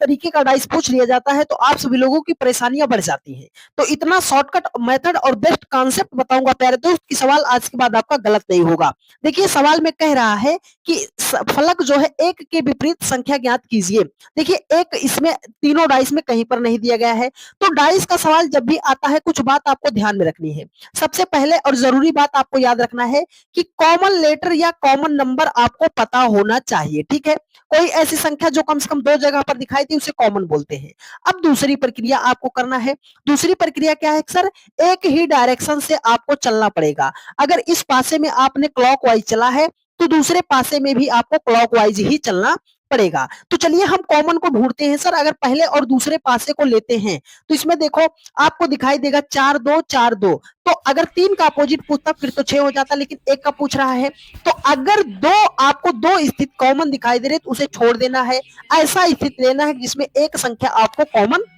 तरीके का डाइस पूछ लिया जाता है तो आप सभी लोगों की परेशानियां बढ़ जाती हैं। तो इतना शॉर्टकट मेथड और बेस्ट कॉन्सेप्ट बताऊंगा प्यारे दोस्त कि सवाल आज के बाद आपका गलत नहीं होगा। देखिए सवाल में कह रहा है कि फलक जो है एक के विपरीत संख्या ज्ञात कीजिए। देखिए एक इसमें तीनों डाइस में कहीं पर नहीं दिया गया है। तो डाइस का सवाल जब भी आता है कुछ बात आपको ध्यान में रखनी है। सबसे पहले और जरूरी बात आपको याद रखना है कि कॉमन लेटर या कॉमन नंबर आपको पता होना चाहिए। ठीक है, कोई ऐसी संख्या जो कम से कम 2 जगह पर दिखाई दी उसे कॉमन बोलते हैं। अब दूसरी प्रक्रिया आपको करना है। दूसरी प्रक्रिया क्या है सर? एक ही डायरेक्शन से आपको चलना पड़ेगा। अगर इस पासे में आपने क्लॉकवाइज चला है तो दूसरे पासे में भी आपको क्लॉकवाइज ही चलना पड़ेगा। तो चलिए हम कॉमन को ढूंढते हैं सर। अगर पहले और दूसरे पासे को लेते हैं तो इसमें देखो आपको दिखाई देगा 4 2 4 2। तो अगर 3 का अपोजिट पूछता फिर तो 6 हो जाता, लेकिन 1 का पूछ रहा है। तो अगर आपको दो स्थिति कॉमन दिखाई दे रहे तो उसे छोड़ देना है। ऐसा स्थिति लेना है जिसमें एक संख्या आपको कॉमन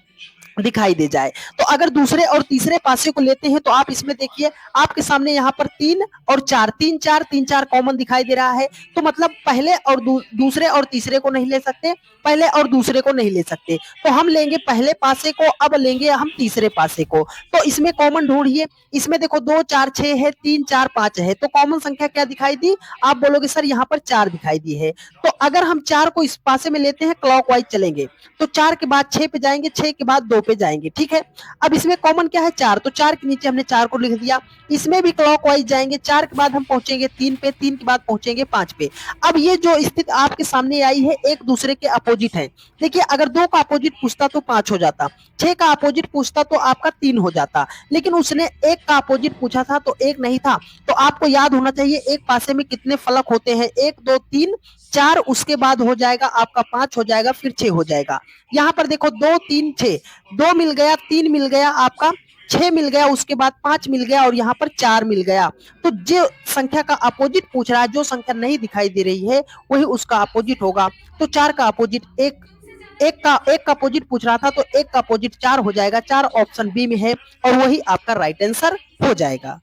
दिखाई दे जाए। तो अगर दूसरे और तीसरे पासे को लेते हैं तो आप इसमें देखिए आपके सामने यहाँ पर 3 और 4 3 4 कॉमन दिखाई दे रहा है। तो मतलब पहले और दूसरे और तीसरे को नहीं ले सकते, पहले और दूसरे को नहीं ले सकते। तो हम लेंगे पहले पासे को, अब लेंगे हम तीसरे पासे को। तो इसमें कॉमन ढूंढिए। इसमें देखो 2 4 6 है, 3 4 5 है। तो कॉमन संख्या क्या दिखाई दी? आप बोलोगे सर यहाँ पर 4 दिखाई दी है। तो अगर हम 4 को इस पासे में लेते हैं क्लॉकवाइज चलेंगे तो 4 के बाद 6 पे जाएंगे, 6 के बाद 2 पे जाएंगे। ठीक है, अब इसमें कॉमन क्या है? 4। तो 4 के नीचे हमने 4 को लिख दिया। इसमें भी क्लॉकवाइज जाएंगे, 4 के बाद हम पहुंचेंगे 3 पे, 3 के बाद पहुंचेंगे 5 पे। अब ये जो स्थिति आपके सामने आई है एक दूसरे के अपोजिट है। देखिए अगर 2 का अपोजिट पूछता तो 5 हो जाता, 6 का अपोजिट पूछता तो आपका 3 हो जाता, लेकिन उसने 1 का अपोजिट पूछा था तो 1 नहीं था। तो आपको याद होना चाहिए एक पासे में कितने फलक होते हैं? 1 2 3 4, उसके बाद हो जाएगा आपका 5 हो जाएगा, फिर 6 हो जाएगा। यहाँ पर देखो 2 3 6, 2 मिल गया, 3 मिल गया, आपका 6 मिल गया, उसके बाद 5 मिल गया और यहाँ पर 4 मिल गया। तो जो संख्या का अपोजिट पूछ रहा है, जो संख्या नहीं दिखाई दे रही है वही उसका अपोजिट होगा। तो 4 का अपोजिट एक का अपोजिट पूछ रहा था तो 1 का अपोजिट 4 हो जाएगा। 4 ऑप्शन बी में है और वही आपका राइट आंसर हो जाएगा।